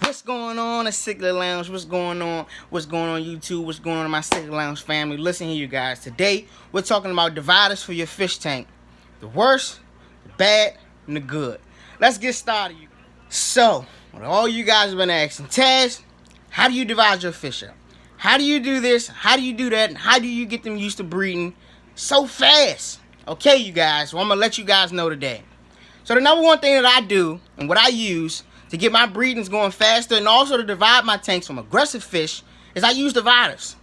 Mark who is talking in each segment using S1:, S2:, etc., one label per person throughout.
S1: What's going on at Cichlid Lounge? What's going on? What's going on YouTube? What's going on in my Cichlid Lounge family? Listen here, you guys. Today, we're talking about dividers for your fish tank. The worst, the bad, and the good. Let's get started. So, all you guys have been asking, Taz, how do you divide your fish up? How do you do this? How do you do that? And how do you get them used to breeding so fast? Okay, you guys. Well, I'm going to let you guys know today. So, the number one thing that I do and what I use to get my breedings going faster and also to divide my tanks from aggressive fish is I use dividers.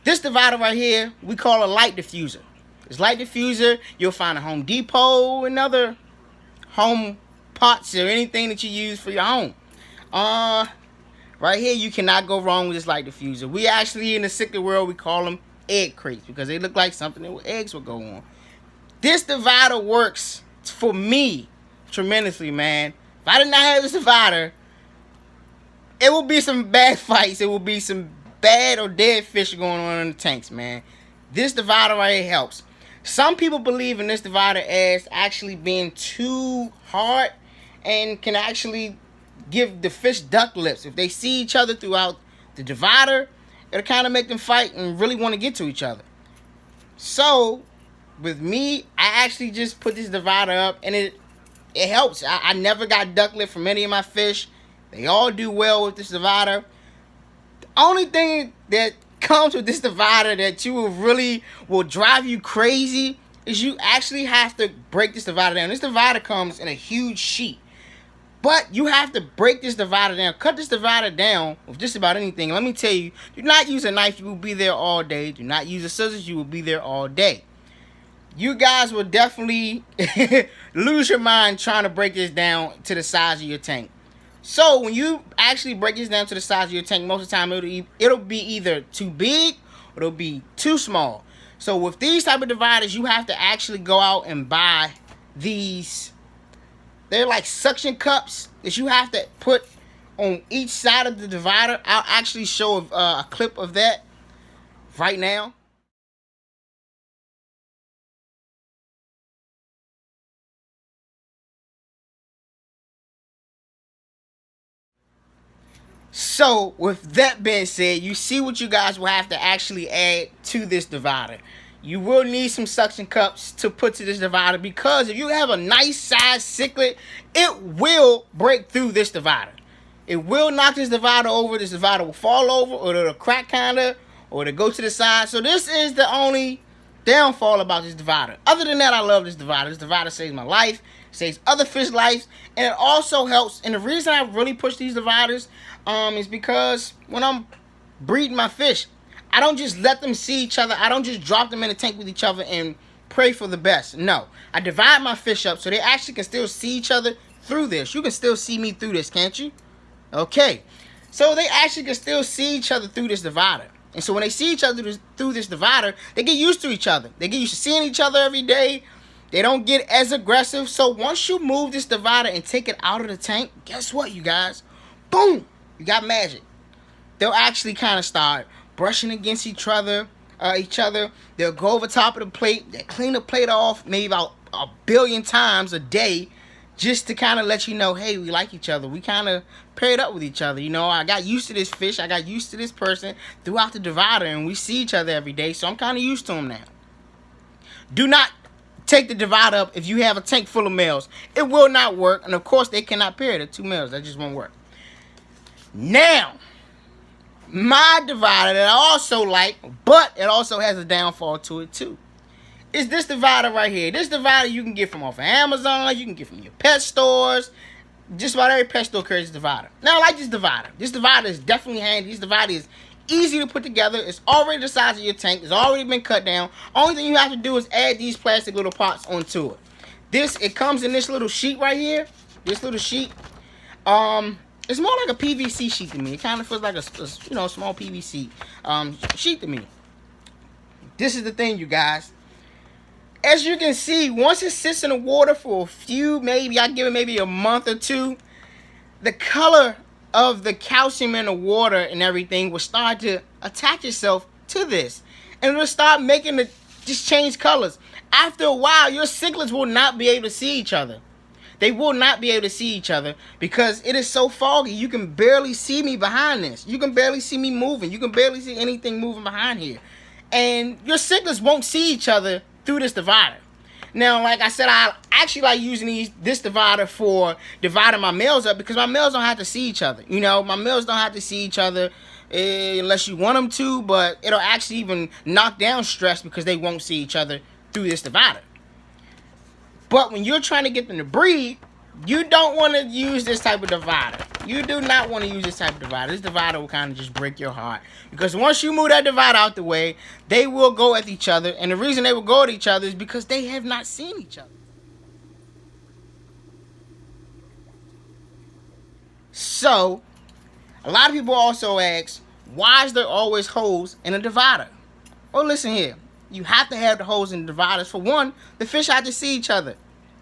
S1: This divider right here, we call a light diffuser. This light diffuser, you'll find at Home Depot and other home pots or anything that you use for your home. Right here, you cannot go wrong with this light diffuser. We actually, in the cichlid world, we call them egg crates because they look like something that eggs would go on. This divider works for me tremendously, man. If I did not have this divider, it will be some bad fights. It will be some bad or dead fish going on in the tanks, man. This divider right here helps. Some people believe in this divider as actually being too hard and can actually give the fish duck lips. If they see each other throughout the divider, it'll kind of make them fight and really want to get to each other. So, with me, I actually just put this divider up and it helps. I never got duck lip from any of my fish. They all do well with this divider. The only thing that comes with this divider that you will drive you crazy is you actually have to break this divider down. This divider comes in a huge sheet. But you have to break this divider down. Cut this divider down with just about anything. Let me tell you, do not use a knife. You will be there all day. Do not use a scissors. You will be there all day. You guys will definitely lose your mind trying to break this down to the size of your tank. So when you actually break this down to the size of your tank, most of the time it'll be either too big or it'll be too small. So with these type of dividers, you have to actually go out and buy these. They're like suction cups that you have to put on each side of the divider. I'll actually show a clip of that right now. So, with that being said, you see what you guys will have to actually add to this divider. You will need some suction cups to put to this divider because if you have a nice size cichlid, it will break through this divider. It will knock this divider over. This divider will fall over or it'll crack kind of or it'll go to the side. So, this is the only downfall about this divider. Other than that, I love this divider. This divider saves my life, saves other fish lives, and it also helps. And the reason I really push these dividers is because when I'm breeding my fish, I don't just let them see each other. I don't just drop them in the tank with each other and pray for the best. No, I divide my fish up so they actually can still see each other through this. You can still see me through this, can't you? Okay, so they actually can still see each other through this divider. And so when they see each other through this divider, they get used to each other. They get used to seeing each other every day. They don't get as aggressive. So once you move this divider and take it out of the tank, guess what, you guys? Boom! You got magic. They'll actually kind of start brushing against each other. They'll go over top of the plate. They'll clean the plate off maybe about 1 billion times a day just to kind of let you know, hey, we like each other. We kind of paired up with each other. You know, I got used to this fish. I got used to this person throughout the divider, and we see each other every day, so I'm kind of used to them now. Do not take the divider up if you have a tank full of males. It will not work, and of course, they cannot pair. They're 2 males. That just won't work. Now, my divider that I also like, but it also has a downfall to it too, is this divider right here. This divider you can get from off of Amazon. You can get from your pet stores. Just about every pet store carries this divider. Now, I like this divider. This divider is definitely handy. This divider is easy to put together. It's already the size of your tank. It's already been cut down. Only thing you have to do is add these plastic little pots onto it. It comes in this little sheet right here. This little sheet. It's more like a PVC sheet to me. It kind of feels like a small PVC sheet to me. This is the thing, you guys. As you can see, once it sits in the water for a few, I give it maybe a month or two, the color of the calcium in the water and everything will start to attach itself to this. And it'll start making it just change colors. After a while, your cichlids will not be able to see each other. they will not be able to see each other because it is so foggy. You can barely see me behind this. You can barely see me moving. You can barely see anything moving behind here. And your cichlids won't see each other through this divider. Now, like I said, I actually like using this divider for dividing my males up because my males don't have to see each other. You know, my males don't have to see each other unless you want them to, but it'll actually even knock down stress because they won't see each other through this divider. But when you're trying to get them to breed, you don't want to use this type of divider. You do not want to use this type of divider. This divider will kind of just break your heart. Because once you move that divider out the way, they will go at each other. And the reason they will go at each other is because they have not seen each other. So, a lot of people also ask, why is there always holes in a divider? Well, listen here. You have to have the holes in the dividers. For one, the fish have to see each other.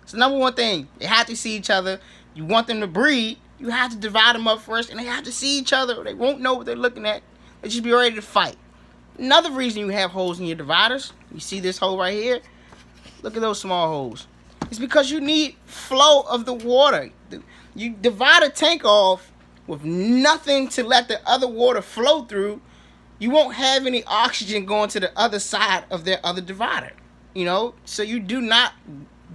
S1: It's the number one thing. They have to see each other. You want them to breed, you have to divide them up first, and they have to see each other. They won't know what they're looking at. They just be ready to fight. Another reason you have holes in your dividers, you see this hole right here? Look at those small holes. It's because you need flow of the water. You divide a tank off with nothing to let the other water flow through. You won't have any oxygen going to the other side of their other divider. You know, so you do not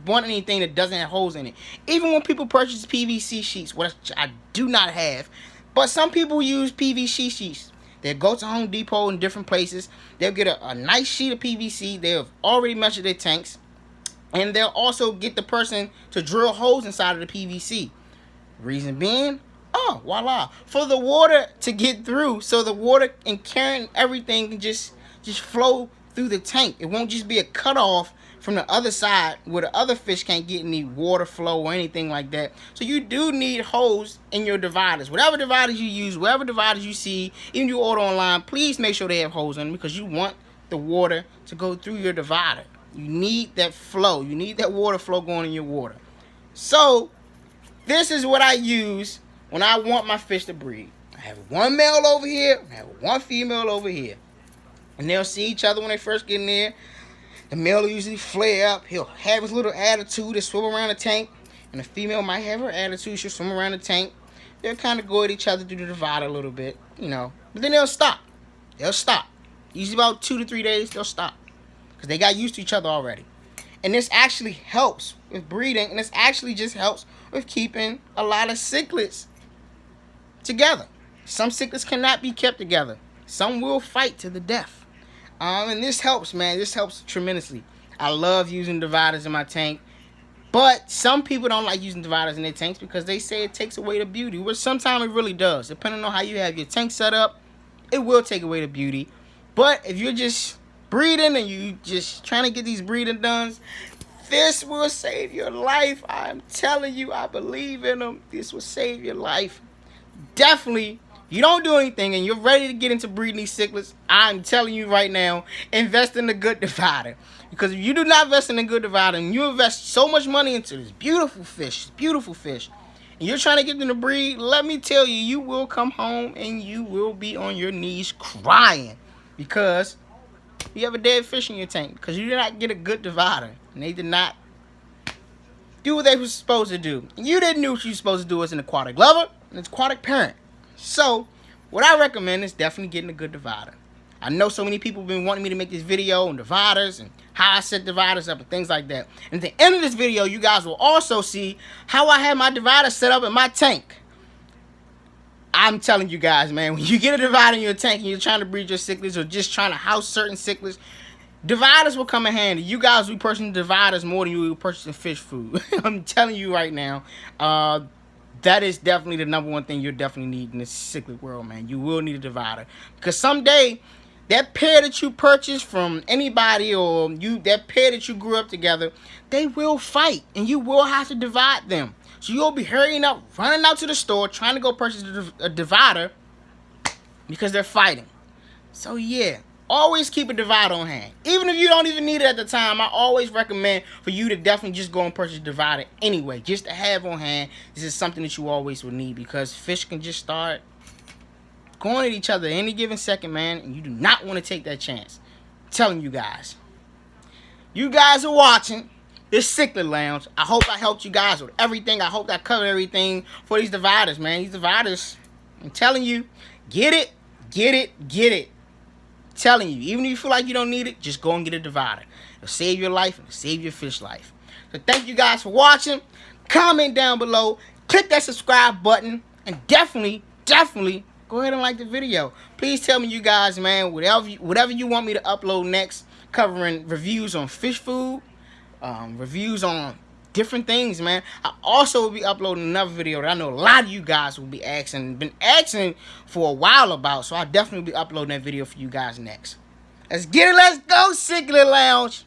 S1: want anything that doesn't have holes in it. Even when people purchase PVC sheets, which I do not have, but some people use PVC sheets. They'll go to Home Depot in different places. They'll get a nice sheet of PVC. They've already measured their tanks. And they'll also get the person to drill holes inside of the PVC. Reason being, oh, voila. For the water to get through, so the water and carrying everything can just flow through the tank. It won't just be a cutoff from the other side where the other fish can't get any water flow or anything like that. So you do need holes in your dividers. Whatever dividers you use, whatever dividers you see, even you order online, please make sure they have holes in them because you want the water to go through your divider. You need that flow. You need that water flow going in your water. So this is what I use when I want my fish to breed. I have one male over here, I have one female over here. And they'll see each other when they first get in there. The male will usually flare up. He'll have his little attitude to swim around the tank. And the female might have her attitude. She'll swim around the tank. They'll kind of go at each other through the divider a little bit, you know. But then they'll stop. They'll stop. Usually about 2 to 3 days, they'll stop. Because they got used to each other already. And this actually helps with breeding. And this actually just helps with keeping a lot of cichlids together. Some cichlids cannot be kept together. Some will fight to the death. And this helps, man. This helps tremendously. I love using dividers in my tank. But some people don't like using dividers in their tanks because they say it takes away the beauty. Which sometimes it really does. Depending on how you have your tank set up, it will take away the beauty. But if you're just breeding and you just trying to get these breeding done, this will save your life. I'm telling you, I believe in them. This will save your life. Definitely. You don't do anything and you're ready to get into breeding these cichlids, I'm telling you right now, invest in a good divider. Because if you do not invest in a good divider and you invest so much money into this beautiful fish, and you're trying to get them to breed, let me tell you, you will come home and you will be on your knees crying. Because you have a dead fish in your tank. Because you did not get a good divider. And they did not do what they were supposed to do. And you didn't know what you were supposed to do as an aquatic lover and an aquatic parent. So, what I recommend is definitely getting a good divider. I know so many people have been wanting me to make this video on dividers and how I set dividers up and things like that. And at the end of this video, you guys will also see how I have my divider set up in my tank. I'm telling you guys, man, when you get a divider in your tank and you're trying to breed your cichlids or just trying to house certain cichlids, dividers will come in handy. You guys will be purchasing dividers more than you will be purchasing fish food. I'm telling you right now. That is definitely the number one thing you'll definitely need in this cichlid world, man. You will need a divider. Because someday, that pair that you purchased from anybody or that pair that you grew up together, they will fight. And you will have to divide them. So you'll be hurrying up, running out to the store, trying to go purchase a divider because they're fighting. So yeah. Always keep a divider on hand. Even if you don't even need it at the time, I always recommend for you to definitely just go and purchase a divider anyway. Just to have on hand. This is something that you always will need because fish can just start going at each other any given second, man. And you do not want to take that chance. I'm telling you guys. You guys are watching. It's Cichlid Lounge. I hope I helped you guys with everything. I hope I covered everything for these dividers, man. These dividers, I'm telling you, get it, get it, get it. I'm telling you, even if you feel like you don't need it, just go and get a divider. It'll save your life and it'll save your fish life. So thank you guys for watching. Comment down below. Click that subscribe button. And definitely go ahead and like the video. Please tell me, you guys, man, whatever you want me to upload next, covering reviews on fish food, reviews on different things, man. I also will be uploading another video that I know a lot of you guys will be been asking for a while about. So I'll definitely be uploading that video for you guys next. Let's get it. Let's go, Cichlid Lounge.